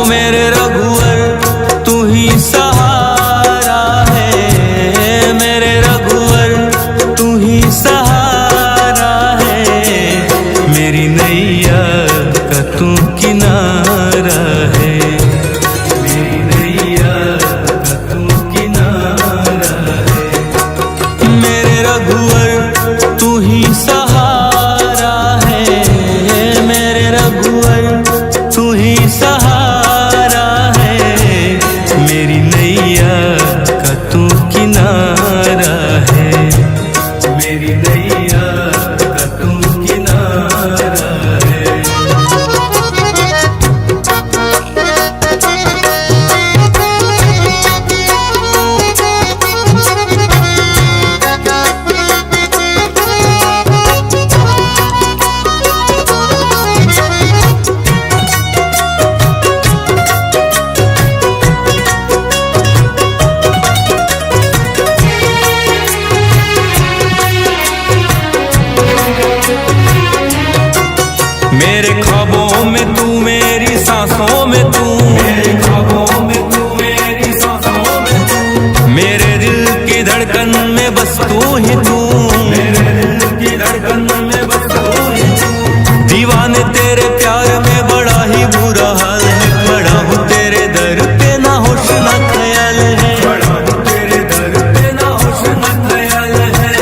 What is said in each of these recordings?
मेरे रघुवर तू ही सहारा है, मेरे रघुवर तू ही सहारा है, मेरी नैया का तू किनारा है, मेरी नैया का तू किनारा है। मेरे रघुवर तू ही सहारा है, मेरे रघुवर तू ही सहारा है, मेरी नैया का तू किनारा है, मेरी नैया का तू किनारा है। मेरे ख्वाबों में तू, मेरी सांसों में तू, मेरे ख्वाबों में तू, मेरी सांसों में तू, मेरे दिल की धड़कन में बस तू ही तू, मेरे दिल की धड़कन में बस तू ही तू। दीवाने तेरे प्यार में बड़ा ही बुरा हाल है, खड़ा हूँ तेरे दर पे ना होश ना ख्याल है, खड़ा हूँ तेरे दर पे ना होश ना ख्याल है,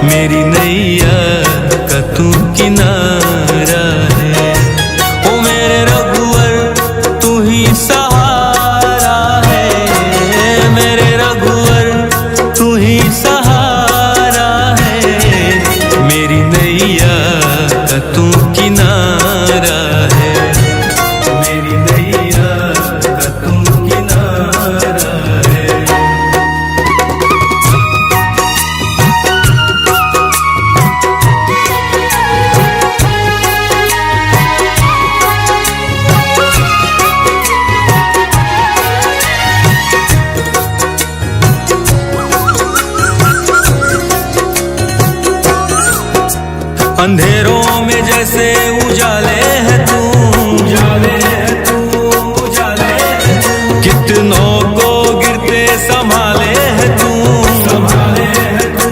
मेरी नैया का तू किनारा है। ओ मेरे रघुवर तू ही सहारा है, मेरे रघुवर तू ही सहारा है, मेरी नैया का तू किनारा है, मेरी नैया का तू किनारा है। अंधेरों में जैसे उजाले है तू, उजाले है तू, उजाले है तू, कितनों को गिरते संभाले है तू, संभाले है तू,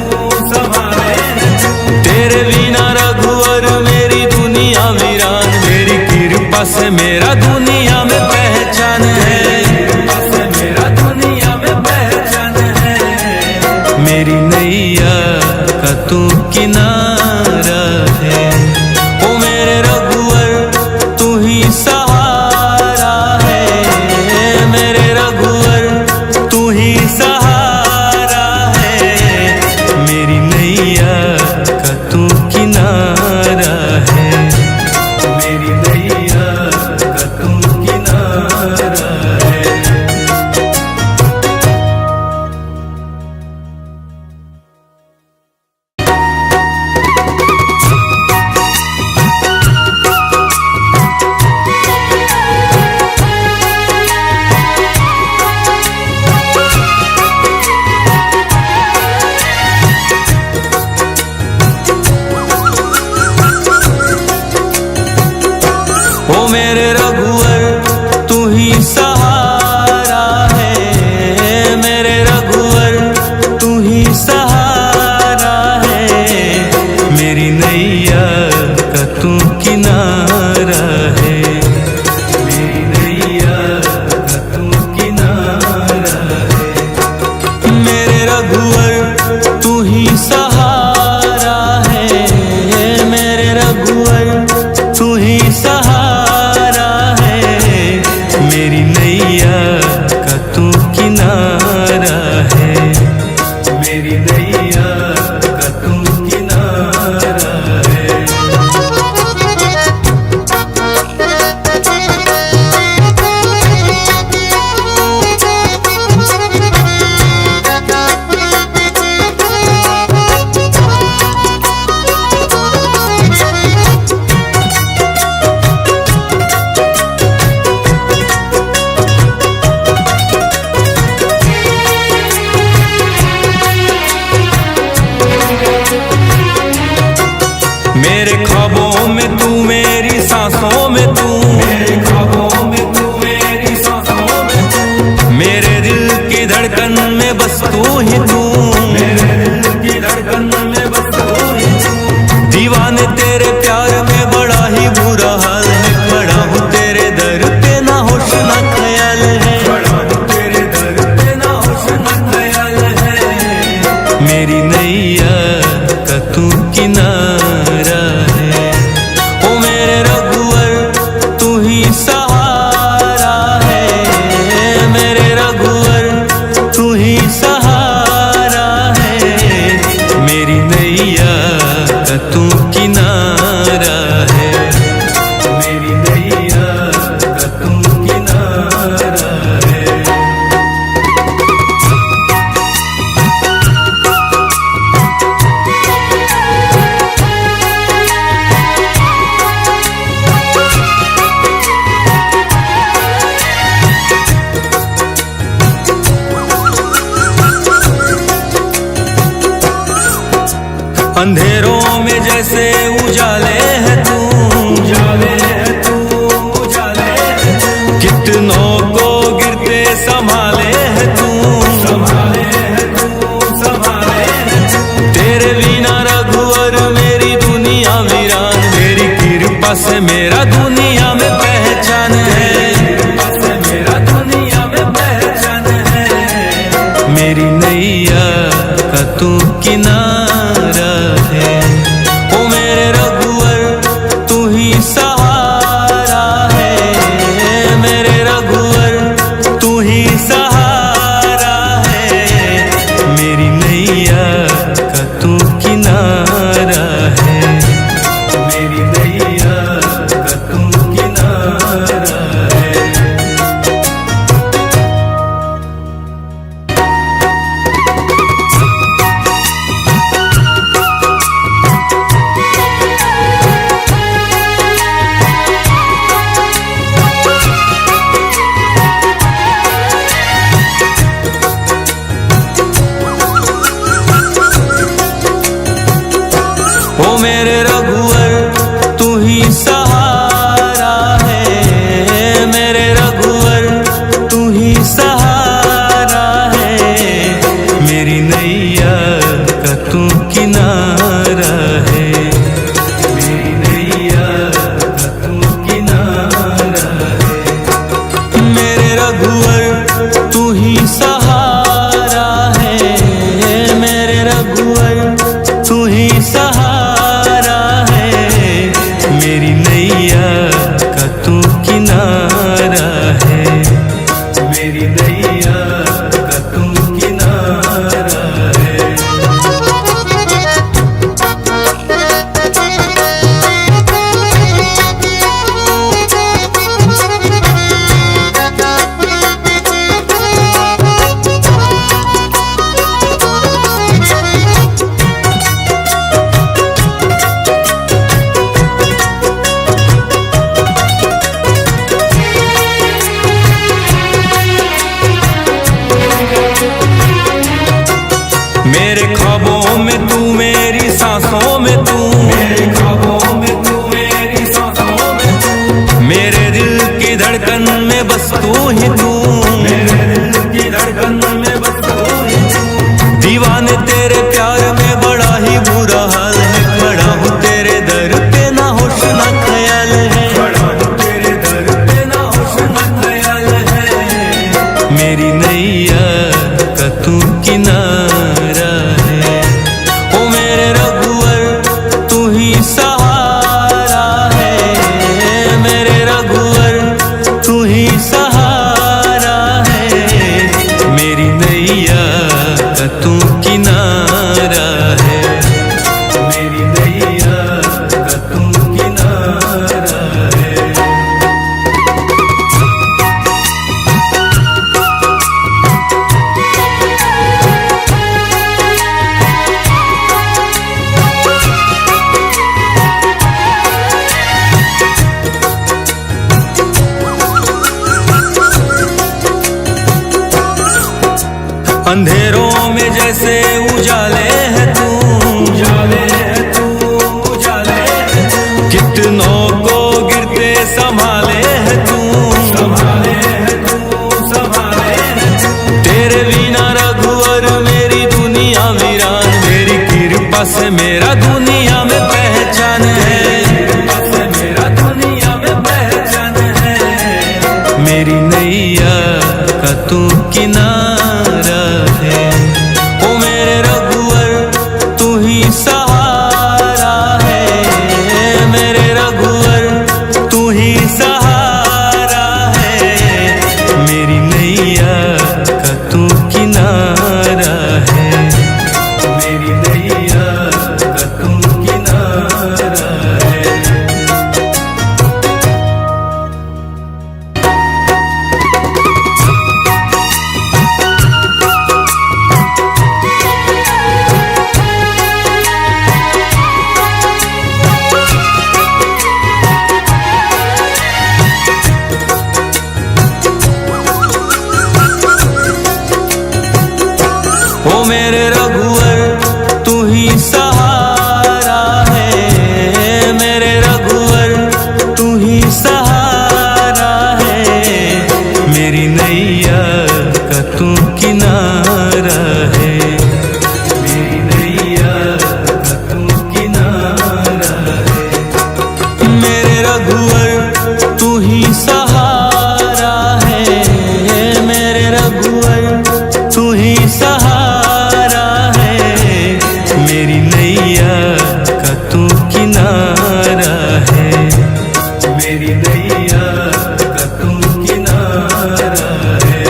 संभाले है तू। तेरे बिना रघुवर मेरी दुनिया वीरान, मेरी कृपा से मेरा दुनिया में पहचान है, कृपा से मेरा दुनिया में पहचान है, मेरी नैया का तू किनारा है। ओ मेरे रघुवर तू ही सहारा है, मेरे रघुवर तू ही सहारा है, मेरी नैया का तू किनारा है, मेरी नैया का तू किनारा है। ओ मेरे रघुवर तू ही सहारा है, मेरे रघुवर तू ही सहारा है, मेरी नैया का तू किनारा है, मेरी नैया का तू किनारा है। मेरे रघुवर तू ही सहारा है, मेरे रघुवर तू ही सहारा है, मेरी नैया का तू किनारा है, मेरी नैया का तू किनारा है। मेरे ख्वाबों में तू, मेरी सांसों में तू, मेरे ख्वाबों में तू, तू ही तू, मेरे दिल की धड़कन में बस तू ही तू। दीवाने तेरे प्यार में बड़ा ही बुरा हाल है, खड़ा हूँ तेरे दर पे ना होश ना ख्याल है, खड़ा हूँ तेरे दर पे ना होश ना ख्याल है। मेरी नैया का तू किनारा है, ओ मेरे रघुवर तू ही सहारा है, मेरे रघुवर तू ही सहारा है। मेरी नैया का तू किनारा है, मेरी नैया का तू किनारा है। अंधेरों में जैसे उजाले है तू, उजाले है तू, उजाले है तू। कितनों को गिरते संभाले है तू, संभाले है तू, संभाले है तू। तेरे बिना रघुवर मेरी दुनिया वीरान, तेरी कृपा से मेरा दुनिया में पहचान है, कृपा से मेरा दुनिया में पहचान है। मेरी नैया का तू किनारा है, ओ मेरे रघुवर तू ही सहारा है, मेरे रघुवर तू ही सहारा है। मेरी नैया का तू किनारा है, मेरी नैया का तू किनारा है। ओ मेरे रघुवर तू ही सहारा है, मेरे रघुवर तू ही सहारा है। मेरी नैया का तू किनारा है, मेरी नैया का तू किनारा है। मेरे रघुवर तू ही सहारा है, मेरे रघुवर तू ही सहारा है। मेरी नैया का तू किनारा है, मेरी नैया का तू किनारा है। मेरे ख्वाबों में तू, मेरी सांसों में तू, मेरे ख्वाबों में तू, मेरी सांसों में तू। मेरे दिल की धड़कन में बस तू ही तू, मेरे दिल की धड़कन में बस तू ही तू। दीवाने तेरे प्यार में बड़ा ही बुरा हाल है, खड़ा हूँ तेरे दर पे ना होश ना ख्याल है, खड़ा हूँ तेरे दर पे ना होश ना ख्याल है। मेरी नैया का तू किनारा है, ओ मेरे रघुवर तू ही सहारा है, मेरे रघुवर तू ही सहारा है। मेरी नैया का तू किनारा है, मेरी नैया का तू किनारा है। अंधेरों में जैसे उजाले है तू, उजाले है तू, उजाले है तू। कितनों को गिरते संभाले है तू, संभाले है तू, संभाले है तू। तेरे बिना रघुवर से मेरा दुनिया में पहचान है, मेरा दुनिया में पहचान है। मेरी नैया का तू किनारा है, ओ मेरे रघुवर तू ही सहारा है, मेरे रघुवर तू ही सहारा है। मेरी नैया का तू किनारा है, मेरी नैया का तू किनारा है। ओ मेरे रघुवर तू ही सहारा है, मेरे रघुवर तू ही सहारा है। मेरी नैया का तू किनारा है, मेरी नैया का तू किनारा है। मेरे रघुवर तू ही सहारा है, मेरे रघुवर तू ही सहारा है। मेरी नैया का तू किनारा है, मेरी नैया का तू किनारा है।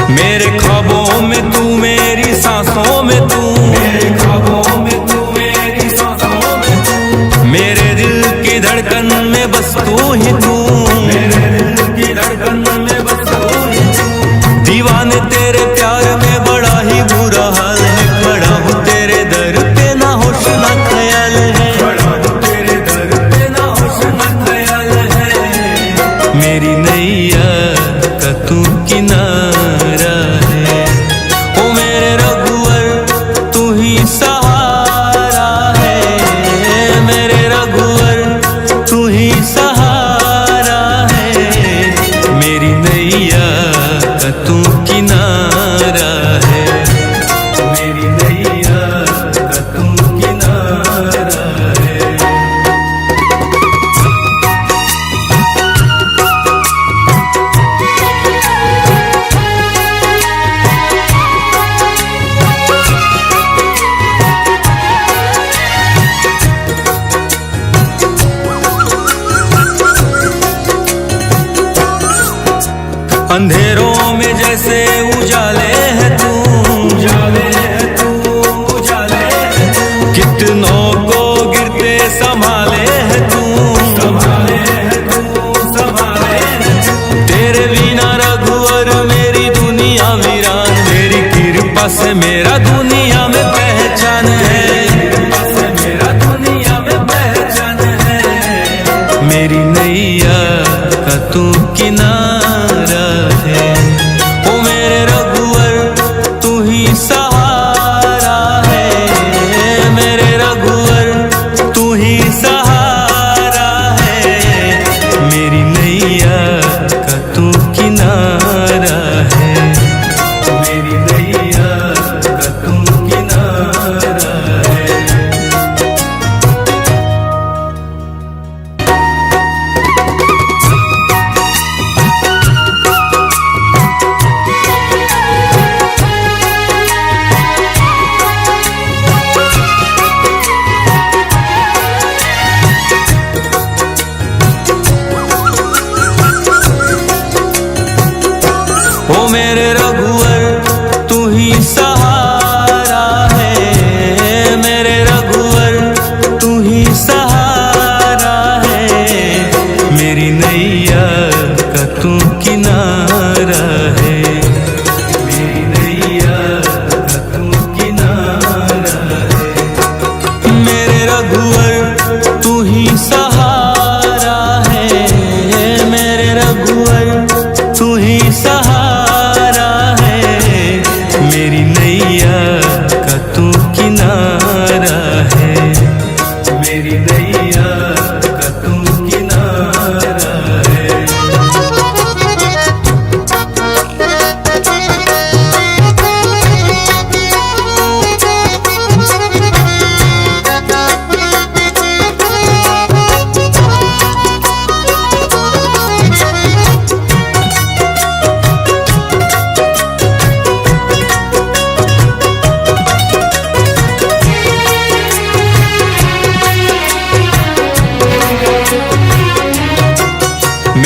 मेरे ख्वाबों में तू, मेरी सांसों में तू, मेरे ख्वाबों में तू, मेरी सांसों में तू। मेरे दिल की धड़कन में बस तू ही तू, मेरे दिल की धड़कन में बस तू ही तू। दीवाने तेरे प्यार में बड़ा ही बुरा हाल है, खड़ा हूँ तेरे दर पे ना होश ना ख्याल है, खड़ा हूँ तेरे दर पे ना होश ना ख्याल है। मेरी नैया का तू किनारा है, ओ मेरे रघुवर तू ही सहारा है, मेरे रघुवर तू ही सहारा है। मेरी नैया का तू किनारा है, मेरी नैया का तू किनारा है। अंधेरों में जैसे उजाले है तू, उजाले है तू, उजाले है तू। कितनों को गिरते संभाले है तू, संभाले है तू, संभाले है तू। तेरे बिना रघुवर मेरी दुनिया वीरान, तेरी कृपा से मेरा दुनिया में पहचान है, कृपा से मेरा दुनिया में पहचान है। मेरी नैया का तू किनारा है, ओ मेरे रघुवर तू ही सहारा है, मेरे रघुवर तू ही सहारा है। मेरी नैया का तू किनारा है, मेरी नैया का तू किनारा है।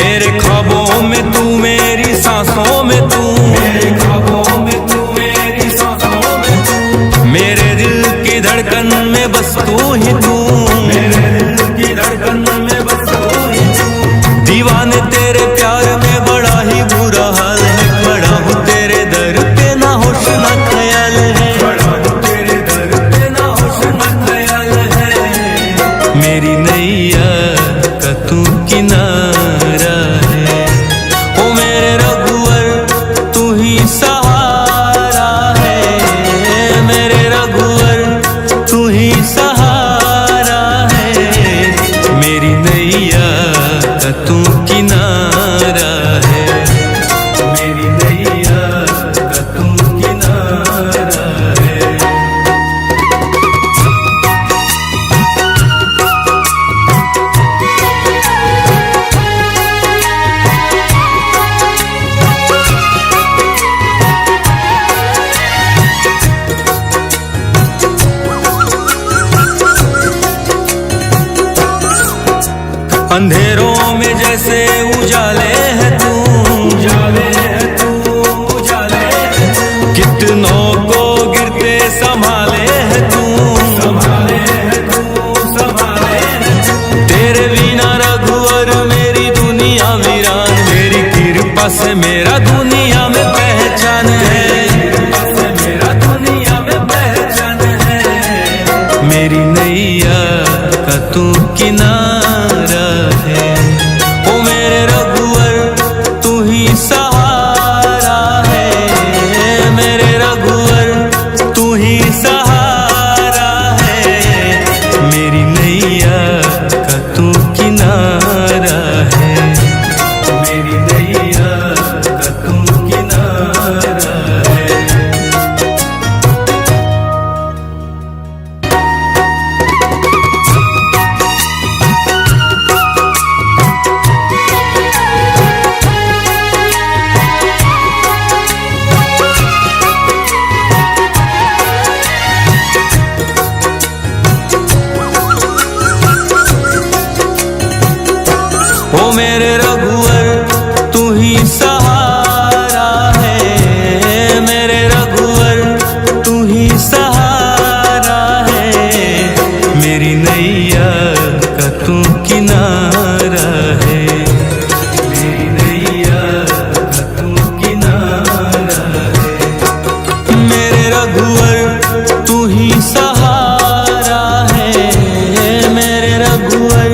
मेरे ख्वाबों में तू मेरी सांसों में तू, मेरे ख्वाबों में तू मेरी सांसों में तू, मेरे दिल की धड़कन में बस तू ही तू, मेरे दिल की धड़कन में बस तू ही तू। दीवाने तेरे प्यार में बड़ा ही बुरा हाल है, खड़ा हूँ तेरे दर पे ना होश ना ख्याल है, खड़ा हूँ तेरे दर पे ना होश ना ख्याल है। मेरी नैया का तू किनारा है, ओ मेरे रघुवर तू ही सहारा है, मेरे रघुवर तू ही सहारा है। मेरी नैया का तू किनारा है, मेरी नैया का तू किनारा है। अंधेरों में जैसे उजाले है तू, उजाले है तू, उजाले है तू। कितनों को गिरते संभाले है तू, संभाले है तू, संभाले है तू। तेरे बिना रघुवर मेरी दुनिया वीरान, मेरी कृपा से मेरा दुनिया में पहचान है, कृपा से मेरा दुनिया में पहचान है। मेरी नैया का तू किनारा है, ओ मेरे रघुवर तू ही सहारा है, मेरे रघुवर तू ही सहारा है। मेरी नैया का तू किनारा है, मेरी नैया का तू किनारा है। ओ मेरे रघुवर तू ही सहारा है, मेरे रघुवर तू ही सहारा है। मेरी नैया का तू किनारा है, मेरी नैया का तू किनारा है। मेरे रघुवर तू ही सहारा है, मेरे रघुवर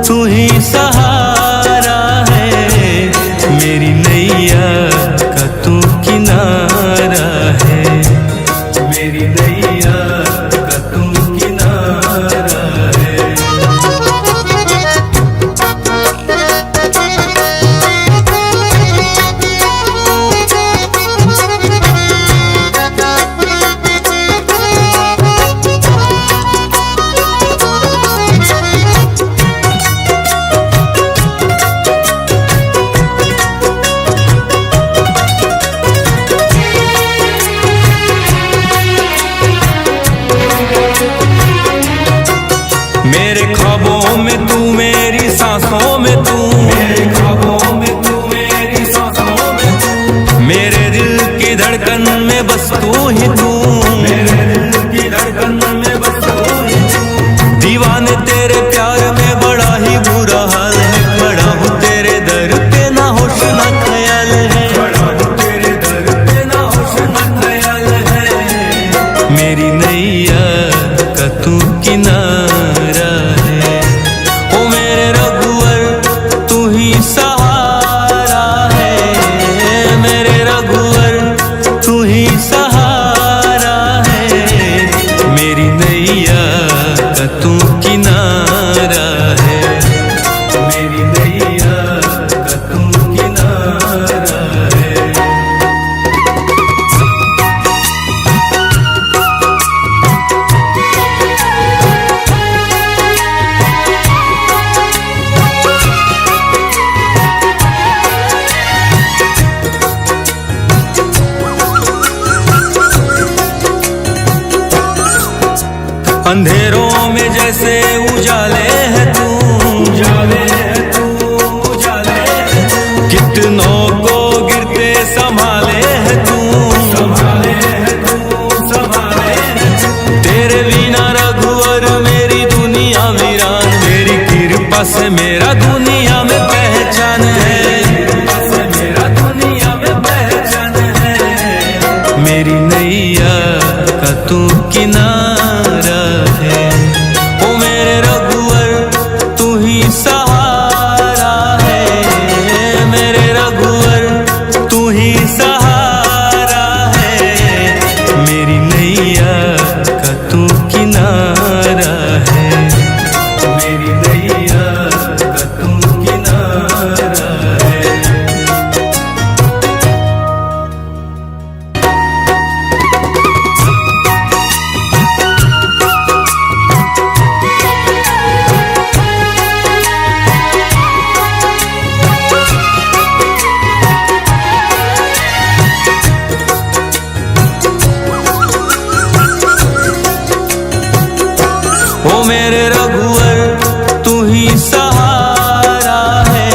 तू ही सहारा है। मेरी नैया का तू किनारा है, मेरी नैया का तू किनारा है। मेरे ख्वाबों में तू मेरी सांसों में तू, मेरे ख्वाबों में तू मेरी सांसों में तू, मेरे दिल की धड़कन में बस तू ही तू, मेरे दिल की धड़कन में बस तू ही तू। दीवाने तेरे प्यार में बड़ा ही बुरा हाल है, खड़ा हूँ तेरे दर पे ना होश ना ख्याल है, खड़ा हूँ तेरे दर पे ना होश ना ख्याल है। मेरी नैया का तू किनारा है, ओ मेरे रघुवर तू ही सहारा है, मेरे रघुवर तू ही सहारा है। मेरी नैया का तू किनारा है, मेरी नैया का तू किनारा है। अंधेरों में जैसे उजाले है तू, उजाले है तू, उजाले है दुनिया में पहचान है, मेरा दुनिया में पहचान है। मेरी नैया का तू किनारा है, ओ मेरे रघुवर तू ही सहारा है, मेरे रघुवर तू ही सहारा है। मेरी नैया का तू किनारा है, मेरी नैया का तू किनारा है। ओ मेरे रघुवर तू ही सहारा है,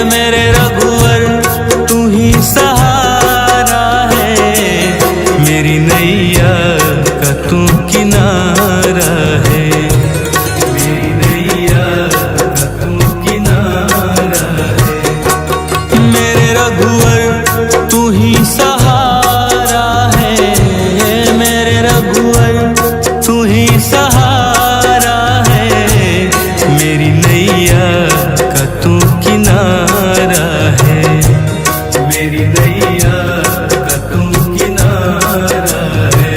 मेरे रघुवर तू ही सहारा है। मेरी नैया का तू किनारा है, मेरी नैया का तू किनारा है। मेरे रघुवर तू ही सहारा है, मेरे रघुवर तू ही सहारा है। मेरी नैया का तू किनारा है, मेरी नैया का तू किनारा है।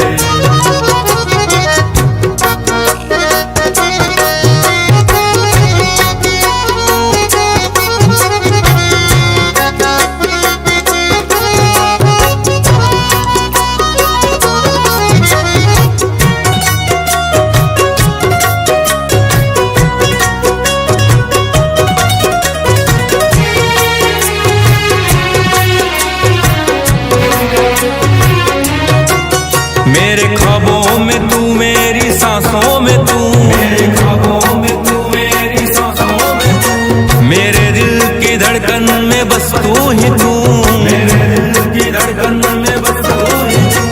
मेरे ख्वाबों में तू, मेरी सांसों में तू, मेरे ख्वाबों में तू, मेरी सांसों में तू, मेरे दिल की धड़कन में बस तू ही तू, मेरे दिल की धड़कन में बस तू ही तू।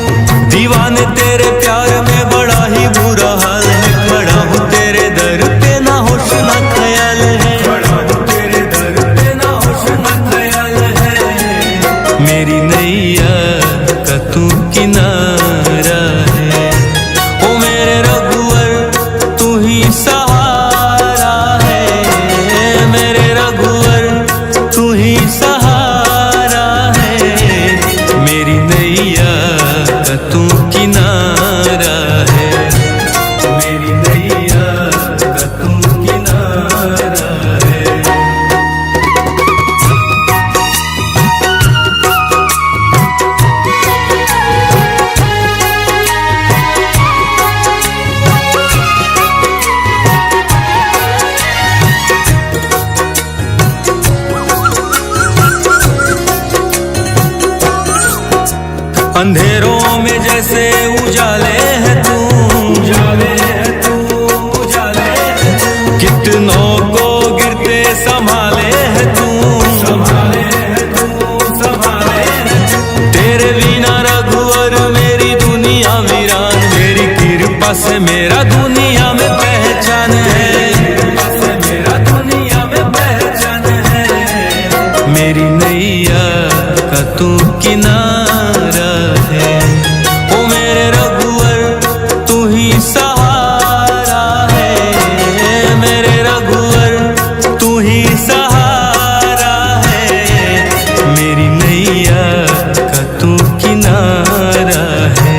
दीवाने तेरे प्यार में बड़ा ही बुरा हाल है, खड़ा हूँ तेरे दर पे ना होश ना ख्याल है, खड़ा हूँ तेरे दर पे ना होश ना ख्याल है। मेरी नैया का तू किनारा है, ओ मेरे रघुवर तू ही सहारा है, मेरे रघुवर तू ही सहारा है। मेरी नैया का तू किनारा है, मेरी नैया का तू किनारा है। अंधेरों में जैसे उजाले है तू, उजाले है तू, उजाले है तू। कितनों को गिरते संभाले है तू, संभाले है तू, संभाले है तू। तेरे बिना रघुवर मेरी दुनिया वीरान, मेरी कृपा से मेरा दुनिया में पहचान है, मेरा दुनिया में पहचान है। मेरी नैया का तू किनारा है, ओ मेरे रघुवर तू ही सहारा है, मेरे रघुवर तू ही सहारा है। मेरी नैया का तू किनारा है,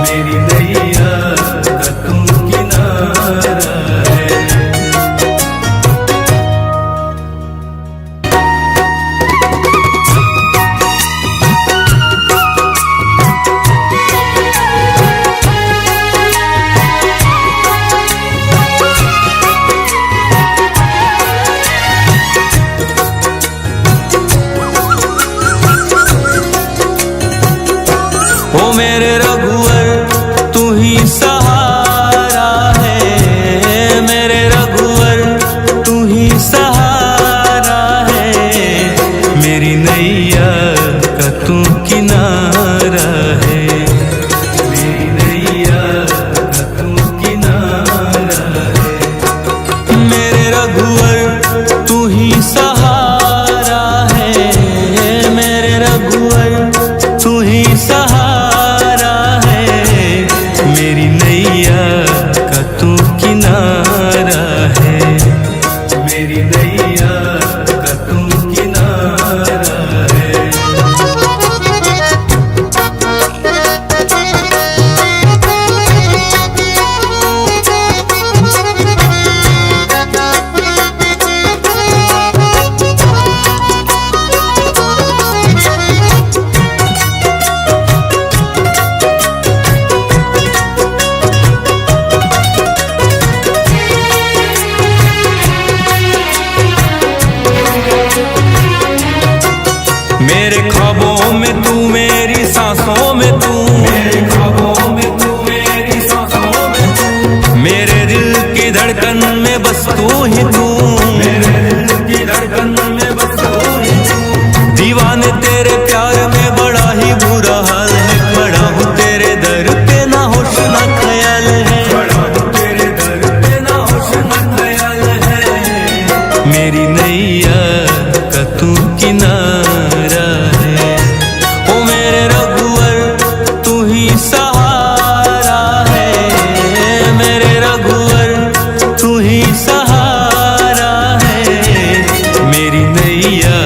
मेरी नैया का तू किनारा है। ओ मेरे रघुवर तू ही सहारा है, मेरे रघुवर तू ही सहारा है। मेरी नैया का तू किनारा है, मेरी नैया का तू किनारा है। मेरे रघुवर ही सहारा है मेरे रघुवर, तू ही सहारा है मेरी नैया का तू किनारा है, मेरी नैया का तू किनारा है। मेरे ख्वाबों में तू, मेरी सांसों में तू, मेरे ख्वाबों में तू, मेरी सांसों में तू, मेरे दिल की धड़कन में बस तू ही तू, मेरे दिल की धड़कन में बस तू ही तू। दीवाने तेरे प्यार में बड़ा ही बुरा हाल है, खड़ा हूँ तेरे दर पे ना होश ना ख्याल है, खड़ा हूँ तेरे दर पे ना होश ना ख्याल है, मेरी नैया का तू किनारा है। ओ मेरे रघुवर तू ही सहारा है मेरे रघुवर, तू ही सहारा है मेरी नैया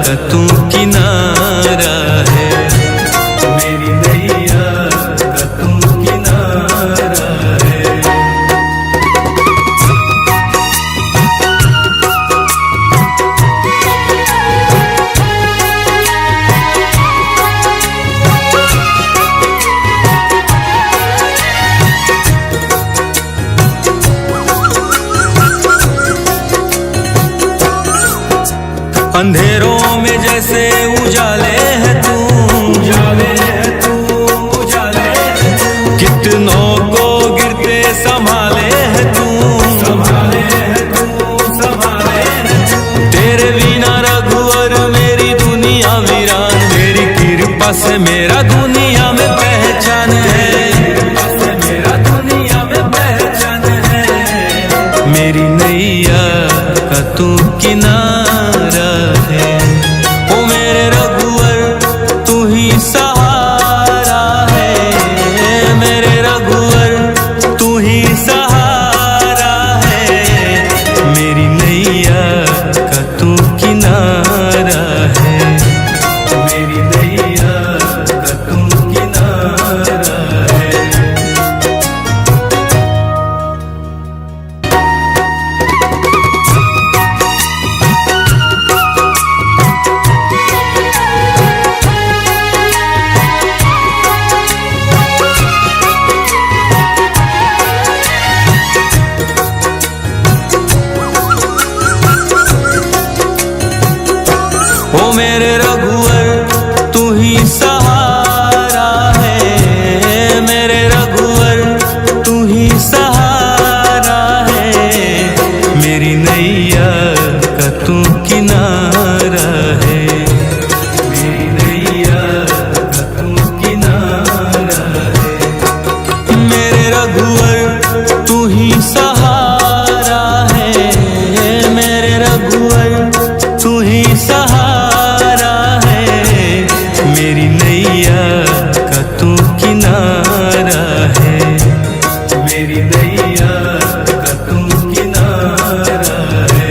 का तू किनारा है, मेरी नैया का तू किनारा है। अंधेरों में जैसे उजाले है तू, उजाले है तू, उजाले है तू, कितनों को गिरते संभाले है तू, संभाले है तू, संभाले है तू। तेरे बिना रघुवर मेरी दुनिया वीरान, मेरी कृपा से मेरा दुनिया में पहचान है, कृपा से मेरा दुनिया में पहचान है, मेरी नैया का तू किनारा है। ओ मेरे रघुवर तू ही सहारा है मेरे रघुवर, तू ही सहारा है मेरी नैया का तू किनारा है, मेरी नैया का तू किनारा है। ओ मेरे रघुवर तू ही सहारा है मेरे रघुवर, तू ही सहारा है मेरी नैया का तू किनारा है, मेरी नैया का तू किनारा है। मेरे रघुवर तू ही सहारा है मेरे रघुवर, तू ही सहारा है मेरी नैया का तू किनारा है, मेरी नैया का तू किनारा है।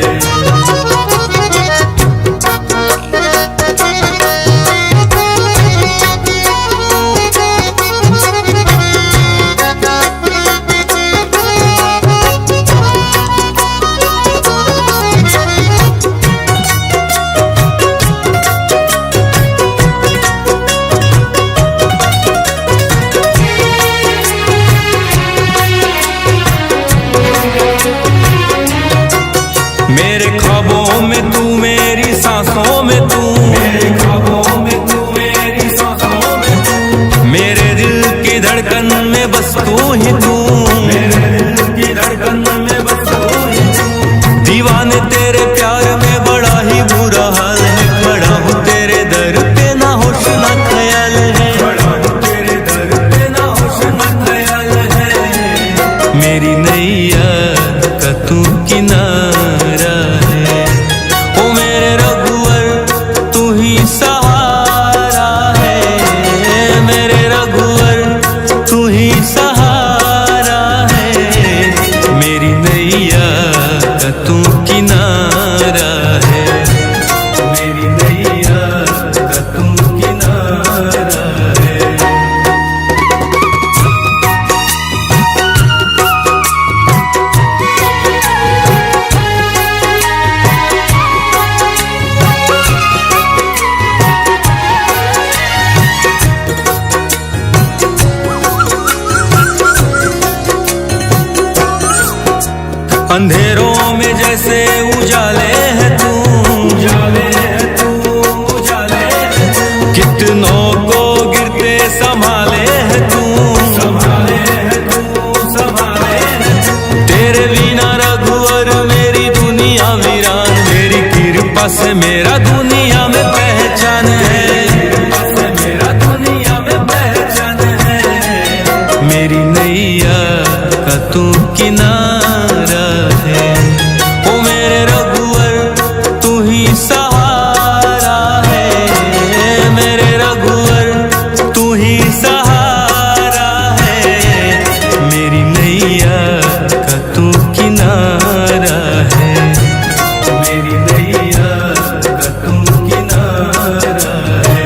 मेरे ख्वाबों में तू, मेरी सांसों में तू, मेरे ख्वाबों में तू, मेरी सांसों में तू, मेरे दिल की धड़कन में बस तू ही तू, मेरे दिल की धड़कन में बस तू ही तू। दीवाने तेरे प्यार में बड़ा ही बुरा हाल है, खड़ा हूँ तेरे दर पे ना होश ना ख्याल है, खड़ा हूँ तेरे दर पे ना होश ना ख्याल है, मेरी नैया का तू किनारा है। अंधेरों में जैसे उजाले है तू, उजाले है तू, उजाले है तू। कितनों को गिरते संभाले है तू, संभाले है तू, संभाले है तू। तेरे बिना रघुवर मेरी दुनिया वीरान, मेरी कृपा से मेरा दुनिया में पहचान है, कृपा से मेरा दुनिया में पहचान है। मेरी नैया का तू किनारा है, ओ मेरे रघुवर तू ही सहारा है, मेरे रघुवर तू ही सहारा है। मेरी नैया का तू किनारा है, मेरी नैया का तू किनारा है।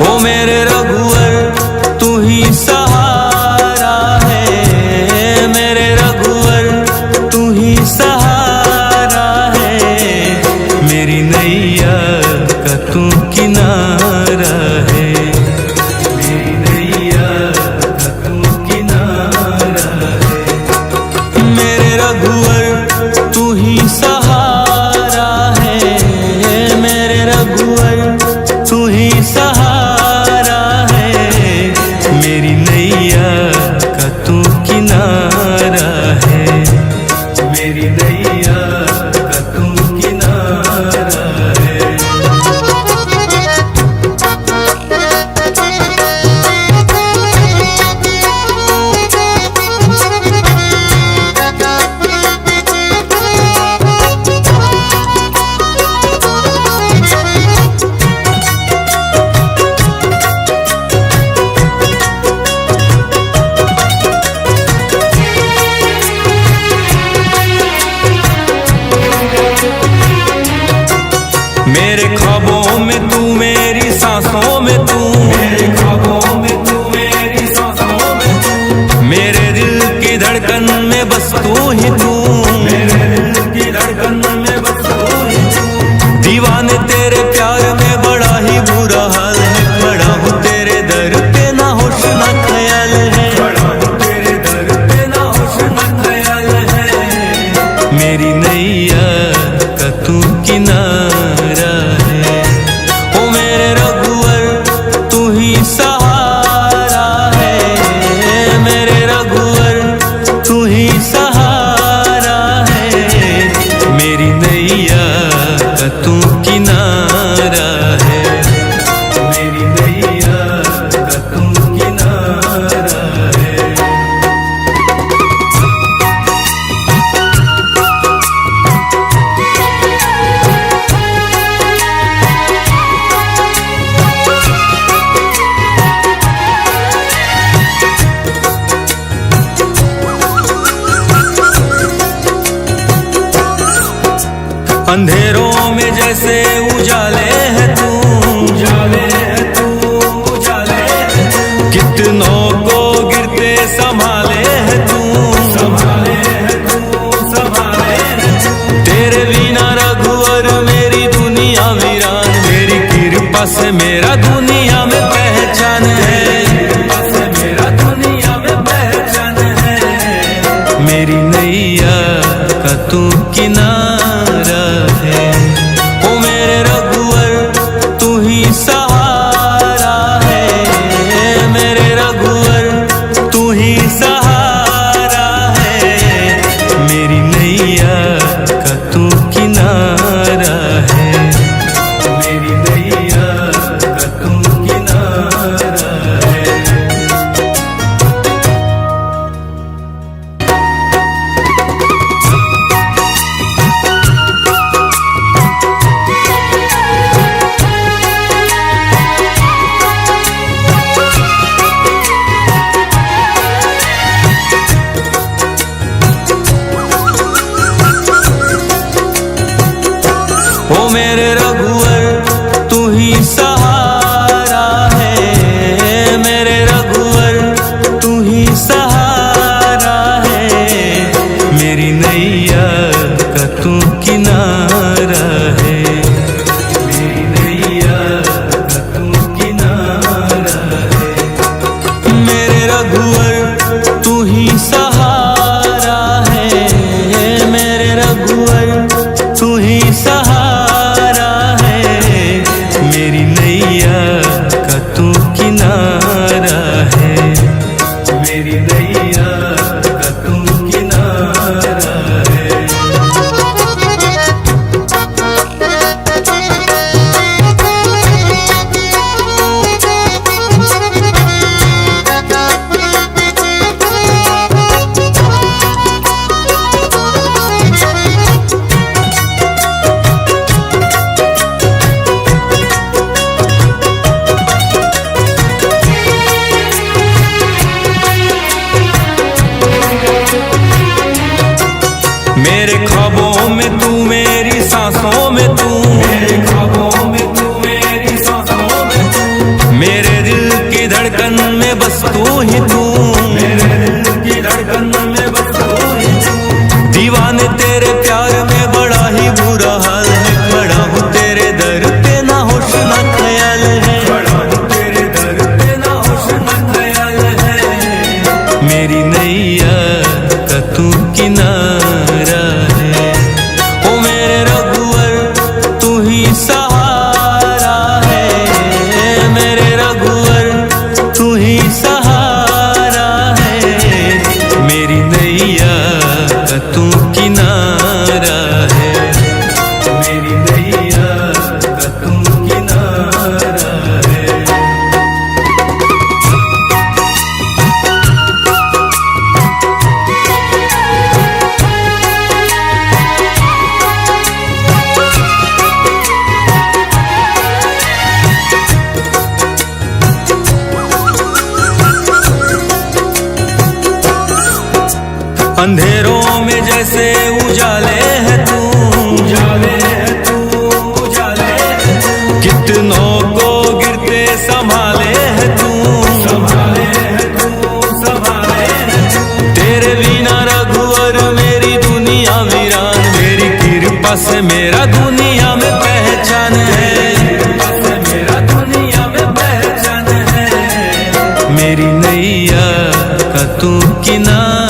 ओ मेरे रघुवर तू ही सहारा है, मेरे रघुवर तू ही सहारा है। मेरी नैया का तू किनारा है, मेरी नैया का तू किनारा है। मेरे रघुवर तू ही सहारा है, मेरे रघुवर तू ही सहारा है। मेरी नैया का तू किनारा है, मेरी नैया का तू किनारा है। मेरे ख्वाबों में तू, मेरी सांसों में तू, मेरे ख्वाबों में तू, मेरी सांसों में तू। मेरे दिल की धड़कन में बस तू ही तू, मेरे दिल की धड़कन में बस तू ही तू। दीवाने तेरे प्यार में बड़ा ही बुरा हाल है, खड़ा हूँ तेरे दर पे ना होश ना ख्याल है, खड़ा हूँ तेरे दर पे ना होश ना ख्याल है। मेरी नैया का तू किनारा है, ओ मेरे रघुवर तू ही सहारा है, मेरे रघुवर तू ही सहारा है। मेरी नैया का तू किनारा है, मेरी नैया का तू किनारा है। अंधेरों में जैसे उजाले है तू, उजाले है तू, उजाले है तू। कितनों को गिरते संभाले है तू, संभाले है तू, संभाले है तू। तेरे बिना रघुवर मेरी दुनिया वीरान, मेरी कृपा से मेरा दुनिया में पहचान है, कृपा से मेरा दुनिया में पहचान है। मेरी नैया का तू किनारा है, ओ मेरे रघुवर तू ही सहारा है, मेरे रघुवर तू ही सहारा है। मेरी नैया का तू किनारा है, मेरी नैया का तू मेरे रघुवर तू ही सहारा है, मेरे रघुवर तू ही सहारा है, मेरी नैया का तू किनारा है, मेरी नैया का तू किनारा है। मेरे ख्वाबों में तू, मेरी सांसों में तू, मेरे ख्वाबों में तू, मेरी सांसों में तू, मेरे दिल की धड़कन में बस तू ही तू, मेरे दिल की धड़कन में बस तू ही तू। दीवाने तेरे प्यार में बड़ा ही बुरा हाल है, खड़ा हूँ तेरे दर पे ना होश ना ख्याल है, खड़ा हूँ तेरे दर पे ना होश ना ख्याल है, मेरी नैया का तू किनारा है, ओ मेरे रघुवर तू ही सहारा है, मेरे रघुवर तू ही सहारा है, मेरी नैया का तू किनारा है, मेरी नैया का तू किनारा है। अंधेरों में जैसे उजाले है तू, उजाले है तू, उजाले है तू, कितनों को गिरते संभाले है तू, संभाले है तू, संभाले है तू। तेरे बिना रघुवर मेरी दुनिया वीरान, मेरी कृपा से मेरा दुनिया में पहचान है, कृपा से मेरा दुनिया में पहचान है, मेरी नैया का तू किनारा